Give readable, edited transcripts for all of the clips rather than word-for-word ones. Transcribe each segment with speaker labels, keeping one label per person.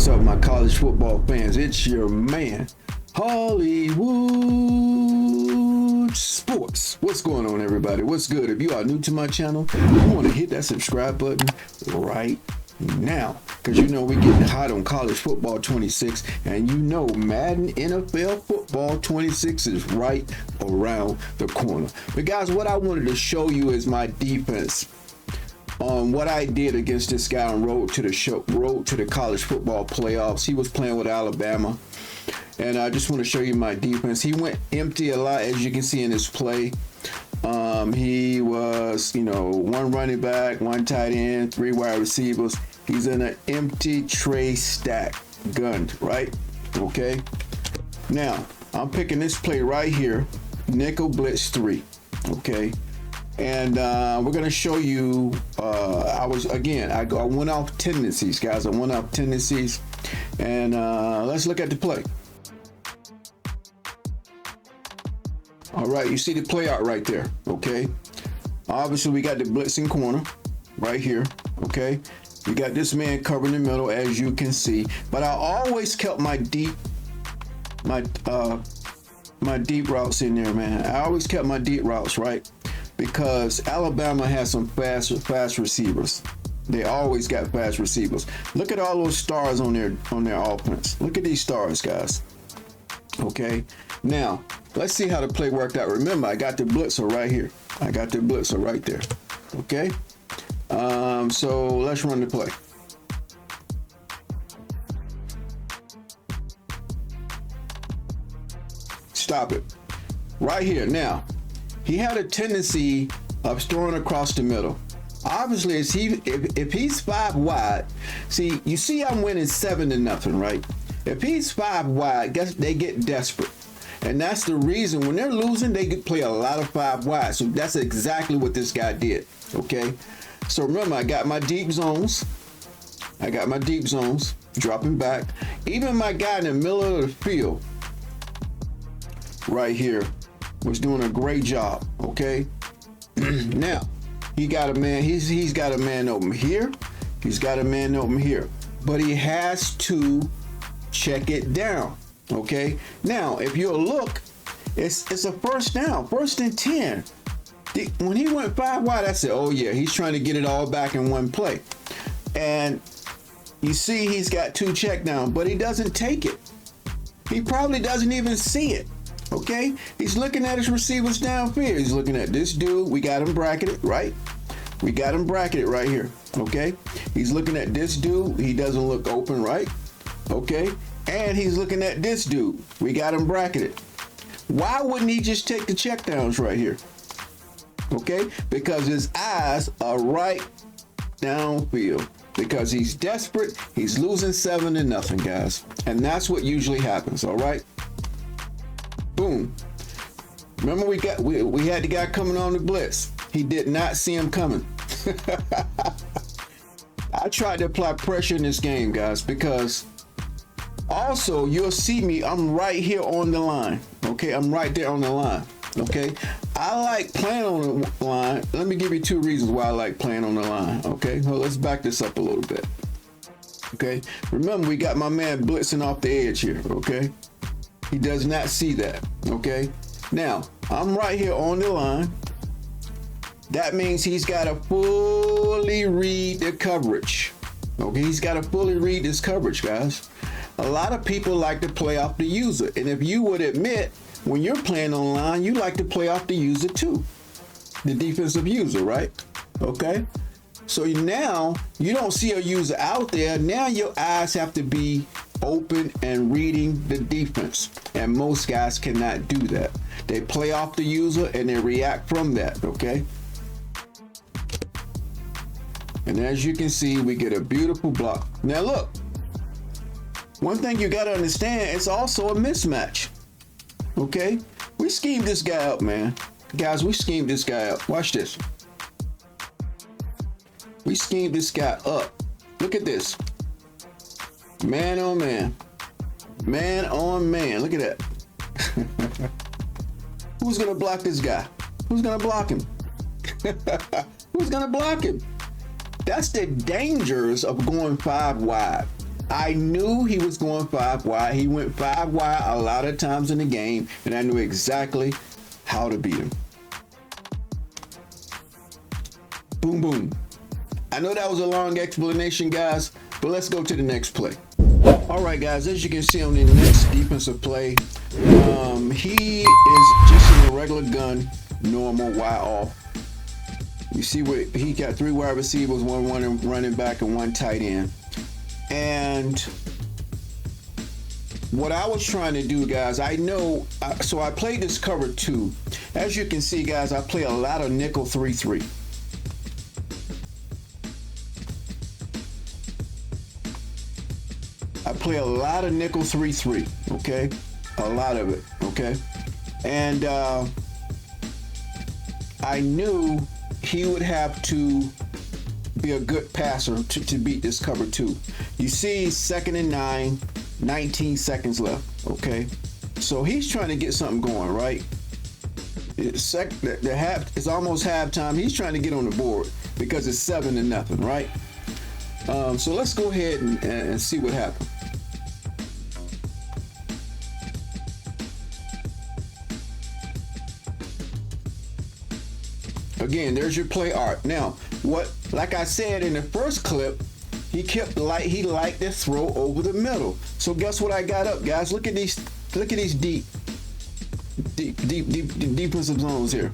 Speaker 1: What's up, my college football fans? It's your man, Hollywood Sports. What's going on, everybody? What's good? If you are new to my channel, you want to hit that subscribe button right now, because you know we're getting hot on college football 26, and you know Madden NFL football 26 is right around the corner. But guys, what I wanted to show you is my defense on what I did against this guy on road to the college football playoffs. He was playing with Alabama, and I just want to show you my defense. He went empty a lot, as you can see in his play. He was, one running back, one tight end, 3 wide receivers. He's in an empty tray stack, gunned, right? Okay. Now I'm picking this play right here, nickel blitz 3. Okay. And we're going to show you, I went off tendencies, guys. I went off tendencies. And let's look at the play. All right, you see the play out right there, okay? Obviously, we got the blitzing corner right here, okay? We got this man covering the middle, as you can see. But I always kept my deep routes in there, man. I always kept my deep routes, right? Because Alabama has some fast receivers. They always got fast receivers. Look at all those stars on their offense. Look at these stars, guys. Okay. Now let's see how the play worked out. Remember, I got the blitzer right here. I got the blitzer right there. Okay. So let's run the play. Stop it. Right here. Now, he had a tendency of throwing across the middle. Obviously, if he's 5 wide, you see I'm winning 7-0, right? If he's 5 wide, they get desperate. And that's the reason when they're losing, they could play a lot of 5 wide. So that's exactly what this guy did, okay? So remember, I got my deep zones. Dropping back. Even my guy in the middle of the field right here was doing a great job, okay? Now, he got a man, he's got a man open here. He's got a man open here. But he has to check it down, okay? Now, if you'll look, it's a first down, 1st and 10. When he went 5 wide, I said, oh yeah, he's trying to get it all back in one play. And you see he's got 2 check down, but he doesn't take it. He probably doesn't even see it. Okay, he's looking at his receivers downfield. He's looking at this dude. We got him bracketed, right? We got him bracketed right here. Okay, he's looking at this dude. He doesn't look open, right? Okay, and he's looking at this dude. We got him bracketed. Why wouldn't he just take the checkdowns right here? Okay, because his eyes are right downfield. Because he's desperate. He's losing 7-0, guys, and that's what usually happens. All right. Boom. Remember, we had the guy coming on the blitz. He did not see him coming. I tried to apply pressure in this game, guys, because also you'll see me, I'm right here on the line. Okay, I'm right there on the line. Okay, I like playing on the line. Let me give you 2 reasons why I like playing on the line. Okay, well, let's back this up a little bit. Okay, remember, we got my man blitzing off the edge here. Okay, he does not see that. Okay, now I'm right here on the line. That means he's got to fully read the coverage. Okay, he's got to fully read this coverage, guys. A lot of people like to play off the user, and if you would admit, when you're playing online, you like to play off the user too, the defensive user, right? Okay, so now you don't see a user out there. Now your eyes have to be open and reading the defense, and most guys cannot do that. They play off the user and they react from that. Okay, and as you can see, we get a beautiful block. Now look, one thing you got to understand, it's also a mismatch. Okay, we schemed this guy up, man. Guys, we schemed this guy up. Watch this. We schemed this guy up. Look at this. Man on man. Man on man. Look at that. Who's going to block this guy? Who's going to block him? Who's going to block him? That's the dangers of going 5 wide. I knew he was going 5 wide. He went 5 wide a lot of times in the game, and I knew exactly how to beat him. Boom, boom. I know that was a long explanation, guys, but let's go to the next play. All right, guys, as you can see on the next defensive play, he is just in a regular gun, normal, wide off. You see what he got: 3 wide receivers, one running back, and 1 tight end. And what I was trying to do, guys, I know, so I played this cover 2. As you can see, guys, I play a lot of nickel 3-3. I play a lot of nickel 3-3, okay? A lot of it, okay? And I knew he would have to be a good passer to beat this cover 2. You see, 2nd and 9, 19 seconds left, okay? So he's trying to get something going, right? It's almost halftime. He's trying to get on the board because it's 7-0, right? So let's go ahead and see what happens. Again, there's your play art. Now, like I said in the first clip, he liked to throw over the middle. So guess what I got up, guys? Look at these deep defensive zones here.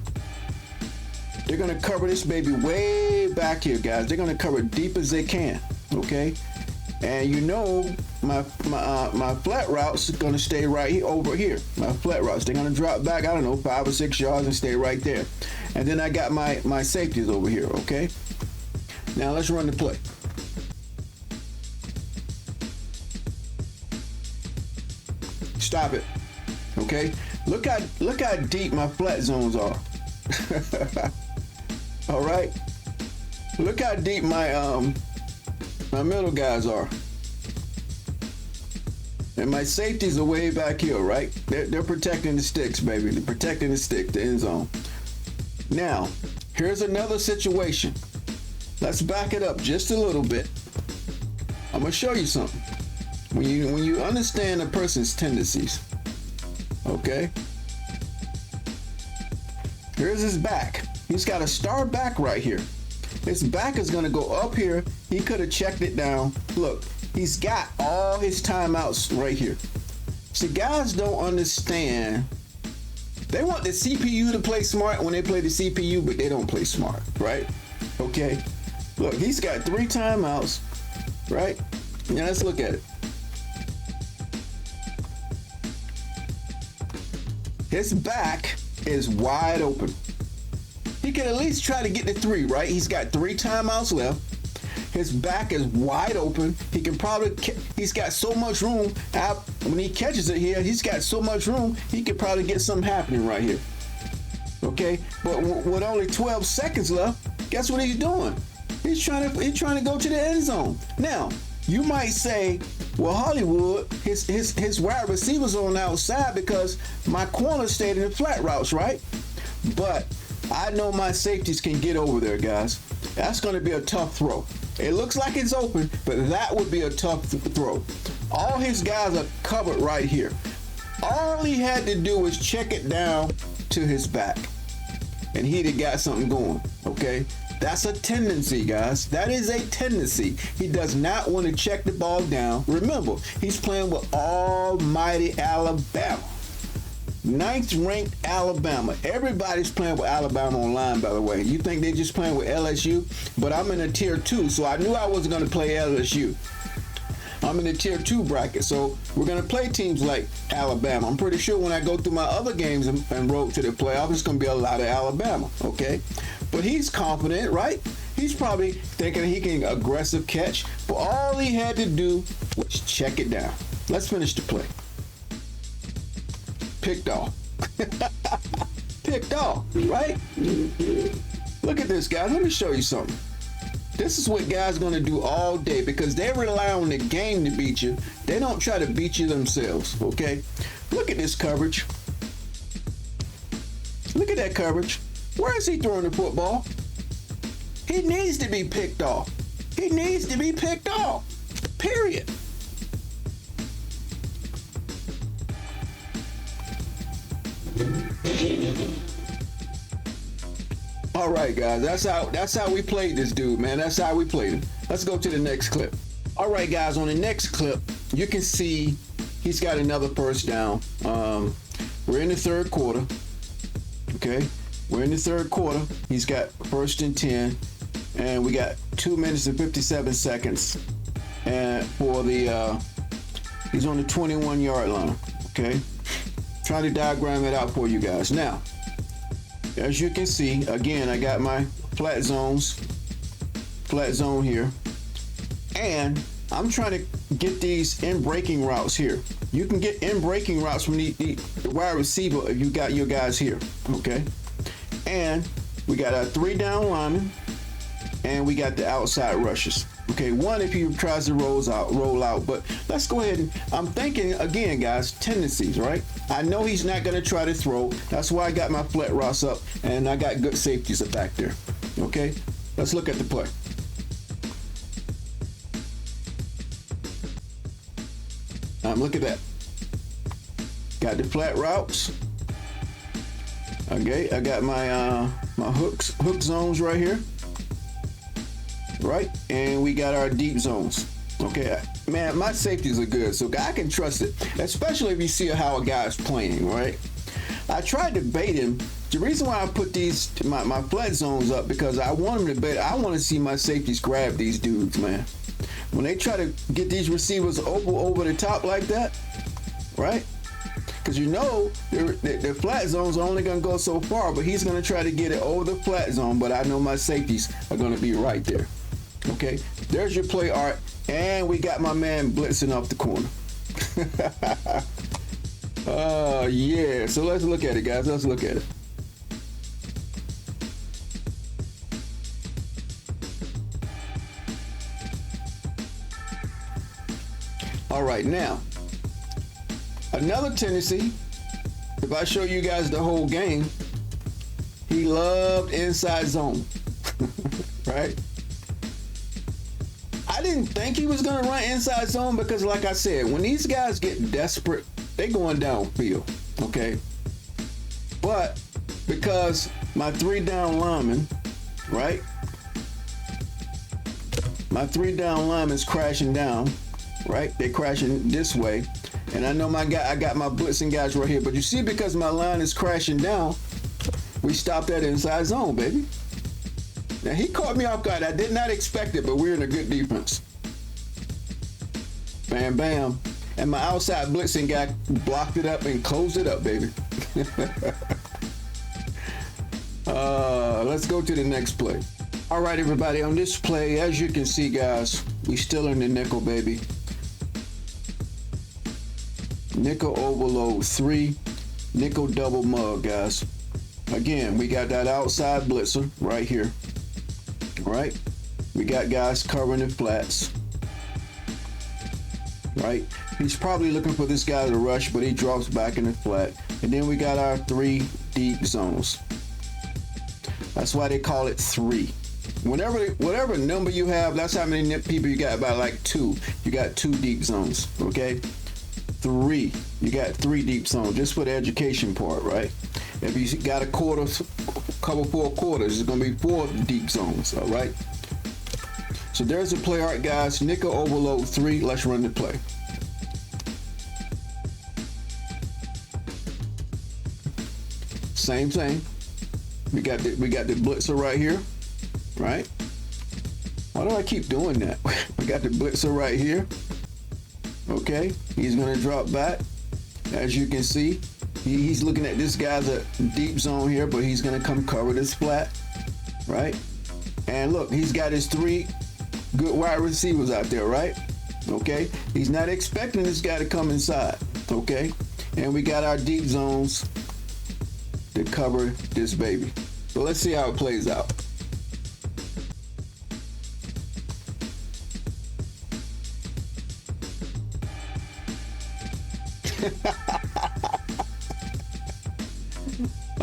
Speaker 1: They're gonna cover this baby way back here, guys. They're gonna cover deep as they can, okay? And you know my flat routes are gonna stay right here, over here. My flat routes, they're gonna drop back, I don't know, 5 or 6 yards and stay right there. And then I got my safeties over here, okay? Now let's run the play. Stop it, okay? Look how deep my flat zones are. All right. Look how deep my middle guys are. And my safeties are way back here, right? They're protecting the sticks, baby. They're protecting the stick, the end zone. Now, here's another situation. Let's back it up just a little bit. I'm gonna show you something. When you understand a person's tendencies, okay? Here's his back. He's got a star back right here. His back is gonna go up here. He could have checked it down. Look, he's got all his timeouts right here. See, guys don't understand. They want the CPU to play smart when they play the CPU, but they don't play smart, right? Okay. Look, he's got 3 timeouts, right? Now let's look at it. His back is wide open. He can at least try to get to 3, right? He's got 3 timeouts left. His back is wide open. He's got so much room. When he catches it here, he's got so much room, he could probably get something happening right here. Okay, but with only 12 seconds left, guess what he's doing? He's trying to go to the end zone. Now, you might say, well, Hollywood, his wide receivers on the outside because my corner stayed in the flat routes, right? But I know my safeties can get over there, guys. That's going to be a tough throw. It looks like it's open, but that would be a tough throw. All his guys are covered right here. All he had to do was check it down to his back, and he'd have got something going, okay? That's a tendency, guys. That is a tendency. He does not want to check the ball down. Remember, he's playing with almighty Alabama. 9th ranked Alabama. Everybody's playing with Alabama online, by the way. You think they're just playing with LSU? But I'm in a tier 2, so I knew I wasn't going to play LSU. I'm in the tier 2 bracket, so we're going to play teams like Alabama. I'm pretty sure when I go through my other games and road to the playoffs, it's going to be a lot of Alabama, okay? But he's confident, right? He's probably thinking he can aggressive catch, but all he had to do was check it down. Let's finish the play. Picked off. Picked off, right? Look at this, guys. Let me show you something. This is what guys are going to do all day because they rely on the game to beat you. They don't try to beat you themselves, okay? Look at this coverage. Look at that coverage. Where is he throwing the football? He needs to be picked off. He needs to be picked off. Period. All right, guys, that's how we played this dude, man. That's how we played him. Let's go to the next clip. All right, guys, on the next clip, you can see he's got another first down. We're in the third quarter. Okay, we're in the third quarter. He's got 1st and 10, and we got 2 minutes and 57 seconds. And for the he's on the 21-yard line. Okay, trying to diagram it out for you guys now. As you can see, again, I got my flat zone here, and I'm trying to get these in breaking routes here. You can get in breaking routes from the wide receiver if you got your guys here, okay? And we got our 3 down linemen, and we got the outside rushers. Okay, one if he tries to roll out, but let's go ahead and I'm thinking again, guys, tendencies, right? I know he's not gonna try to throw. That's why I got my flat routes up, and I got good safeties up back there. Okay, let's look at the play. Look at that. Got the flat routes. Okay, I got my my hook zones right here. Right, and we got our deep zones. Okay, man, my safeties are good, so I can trust it, especially if you see how a guy's playing, right? I tried to bait him. The reason why I put these my flat zones up because I want him to bait. I want to see my safeties grab these dudes, man. When they try to get these receivers over the top like that, right? Because you know the flat zones are only going to go so far, but he's going to try to get it over the flat zone. But I know my safeties are going to be right there. Okay, there's your play art, and we got my man blitzing off the corner. Yeah, so let's look at it, guys. Let's look at it. All right, now, another tendency, if I show you guys the whole game, he loved inside zone, right? I didn't think he was going to run inside zone because, like I said, when these guys get desperate, they going downfield, okay? But because my 3 down linemen, right? My 3 down linemen's crashing down, right? They crashing this way. And I know I got my blitzing guys right here. But you see, because my line is crashing down, we stopped that inside zone, baby. Now, he caught me off guard. I did not expect it, but we're in a good defense. Bam, bam. And my outside blitzing guy blocked it up and closed it up, baby. Let's go to the next play. All right, everybody. On this play, as you can see, guys, we still in the nickel, baby. Nickel overload 3. Nickel double mug, guys. Again, we got that outside blitzer right here. Right? We got guys covering the flats. Right? He's probably looking for this guy to rush, but he drops back in the flat. And then we got our 3 deep zones. That's why they call it 3. Whatever number you have, that's how many people you got. About like 2. You got 2 deep zones. Okay? 3. You got 3 deep zones, just for the education part, right? If you got a quarter, cover 4 quarters, it's gonna be 4 deep zones, all right? So there's the play art, guys. Nickel overload 3. Let's run the play. Same thing. We got the blitzer right here, right? Why do I keep doing that? We got the blitzer right here. Okay, he's gonna drop back. As you can see, he's looking at this guy's a deep zone here, but he's gonna come cover this flat, right? And look, he's got his 3 good wide receivers out there, right? Okay, he's not expecting this guy to come inside, okay? And we got our deep zones to cover this baby. So let's see how it plays out.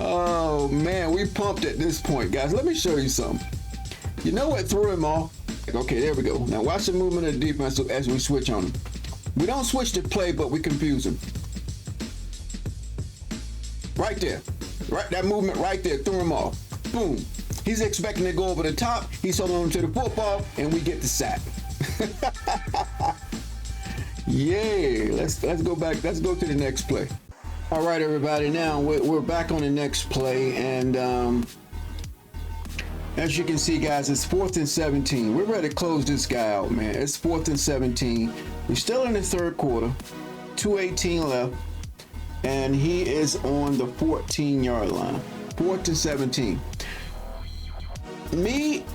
Speaker 1: Oh man, we pumped at this point, guys. Let me show you something. You know what threw him off? Okay, there we go. Now watch the movement of the defense as we switch on him. We don't switch the play, but we confuse him. Right there. Right, that movement right there threw him off. Boom. He's expecting to go over the top. He's holding on to the football, and we get the sack. Yeah, let's go back. Let's go to the next play. All right, everybody. Now we're back on the next play, and as you can see, guys, it's 4th and 17. We're ready to close this guy out, man. It's 4th and 17. We're still in the third quarter. 2:18 left, and he is on the 14-yard line. 4th and 17. Me,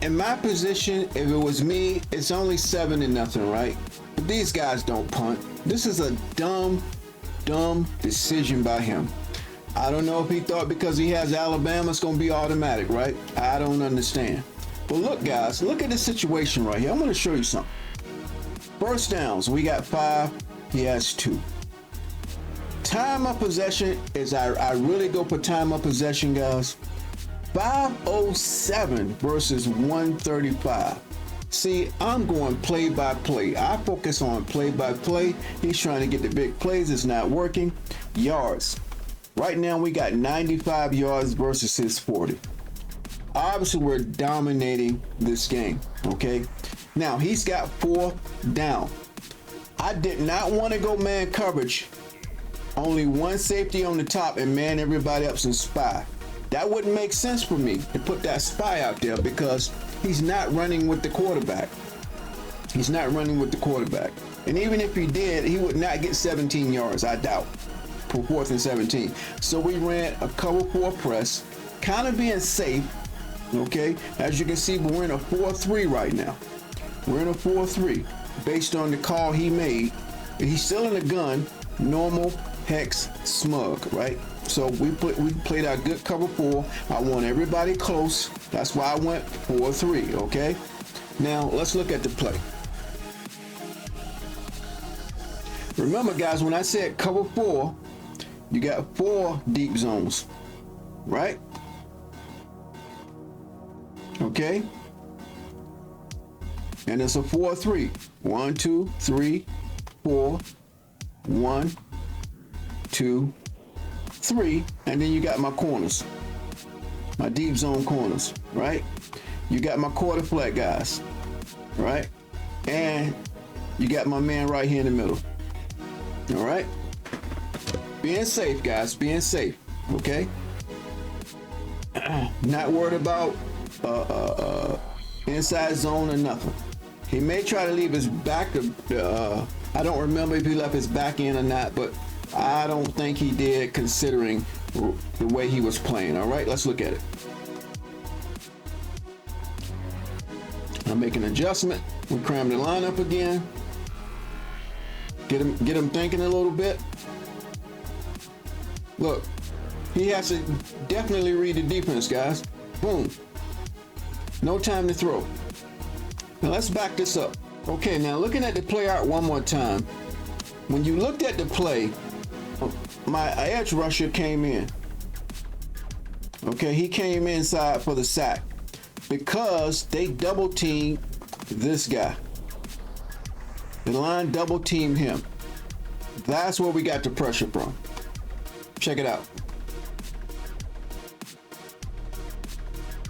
Speaker 1: in my position, if it was me, it's only 7-0, right? But these guys don't punt. This is a dumb decision by him. I don't know if he thought because he has Alabama, it's going to be automatic, right? I don't understand. But look, guys, look at the situation right here. I'm going to show you something. First downs, we got 5. He has 2. Time of possession is, I really go for time of possession, guys. 5:07 versus 1:35. See, I'm going play by play. I focus on play by play. He's trying to get the big plays. It's not working. Yards. Right now we got 95 yards versus his 40. Obviously, we're dominating this game, okay? Now, he's got 4th down. I did not want to go man coverage. Only one safety on the top and man everybody up some spy. That wouldn't make sense for me to put that spy out there because he's not running with the quarterback. He's not running with the quarterback. And even if he did, he would not get 17 yards, I doubt, for 4th and 17. So we ran a cover 4 press, kind of being safe, okay? As you can see, we're in a 4-3 right now. We're in a 4-3 based on the call he made. He's still in the gun, normal, hex, smug, right? So we played our good cover 4. I want everybody close. That's why I went 4-3, okay? Now, let's look at the play. Remember, guys, when I said cover 4, you got 4 deep zones, right? Okay? And it's a 4-3. 1, 2, 3, 4. 1, 2, 3, and then you got my corners, my deep zone corners, right? You got my quarter flat guys, right? And you got my man right here in the middle. All right? Being safe, guys, being safe, okay? Not worried about inside zone or nothing. He may try to leave his back, I don't remember if he left his back in or not, but I don't think he did considering the way he was playing. All right, let's look at it. I'm making an adjustment. We cram the line up again. Get him thinking a little bit. Look, he has to definitely read the defense, guys. Boom. No time to throw. Now let's back this up. Okay, now looking at the play art one more time. When you looked at the play, my edge rusher came in. Okay, he came inside for the sack because they double teamed this guy. The line double teamed him. That's where we got the pressure from. Check it out.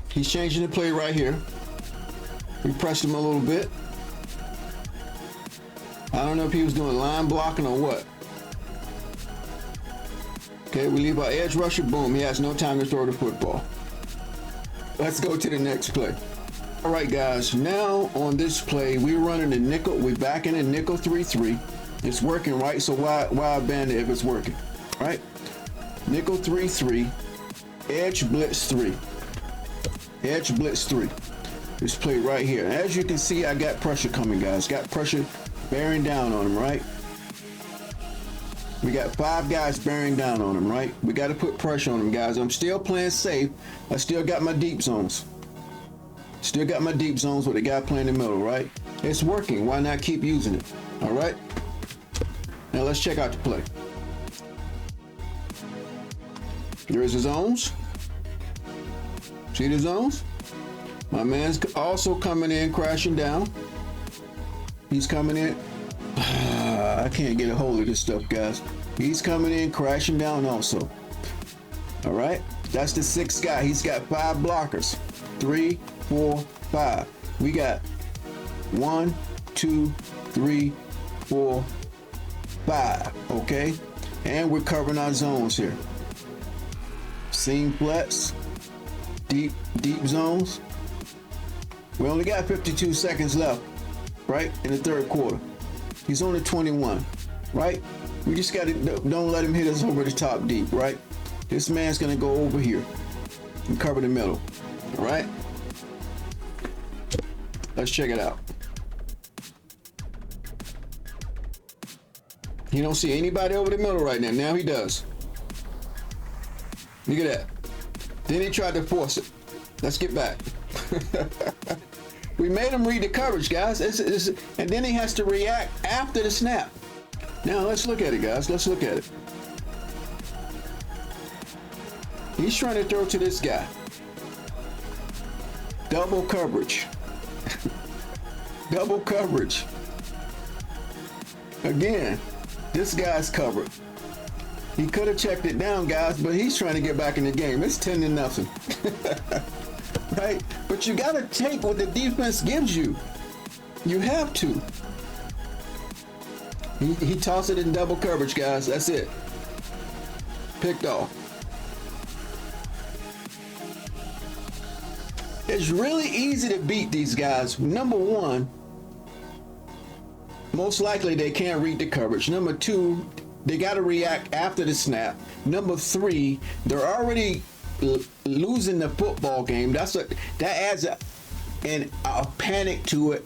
Speaker 1: He's changing the play right here. We pressed him a little bit. I don't know if he was doing line blocking or what. Okay, we leave our edge rusher. Boom, he has no time to throw the football. Let's go to the next play. All right, guys, now on this play, we're running the nickel. We're back in a nickel 3-3. It's working, right? So why abandon it if it's working, right? Nickel 3-3, edge blitz 3. Edge blitz 3. This play right here. As you can see, I got pressure coming, guys. Got pressure bearing down on him, right? We got 5 guys bearing down on him, right? We got to put pressure on him, guys. I'm still playing safe. I still got my deep zones. Still got my deep zones with the guy playing in the middle, right? It's working. Why not keep using it? All right? Now let's check out the play. There's the zones. See the zones? My man's also coming in, crashing down. He's coming in. I can't get a hold of this stuff, guys. He's coming in, crashing down also. All right, that's the sixth guy. He's got 5 blockers. 3, 4, 5. We got 1, 2, 3, 4, 5. Okay, and we're covering our zones here. Seam flats, deep zones. We only got 52 seconds left, right, in the third quarter. He's only 21, right? We just got to, don't let him hit us over the top deep, right? This man's going to go over here and cover the middle, all right? Let's check it out. He don't see anybody over the middle right now. Now he does. Look at that. Then he tried to force it. Let's get back. We made him read the coverage, guys. And then he has to react after the snap. Now let's look at it, guys. Let's look at it. He's trying to throw to this guy. Double coverage. Double coverage. Again, this guy's covered. He could have checked it down, guys, but he's trying to get back in the game. It's 10-0. Right? But you got to take what the defense gives you. You have to. He tossed it in double coverage, guys. That's it. Picked off. It's really easy to beat these guys. Number one, most likely they can't read the coverage. Number two, they got to react after the snap. Number three, they're already losing the football game. That adds a panic to it.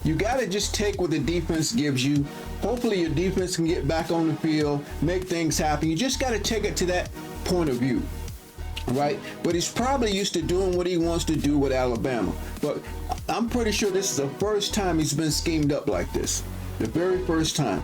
Speaker 1: You got to just take what the defense gives you. Hopefully your defense can get back on the field, make things happen. You just got to take it to that point of view, right? But he's probably used to doing what he wants to do with Alabama. But I'm pretty sure this is the first time he's been schemed up like this. The very first time.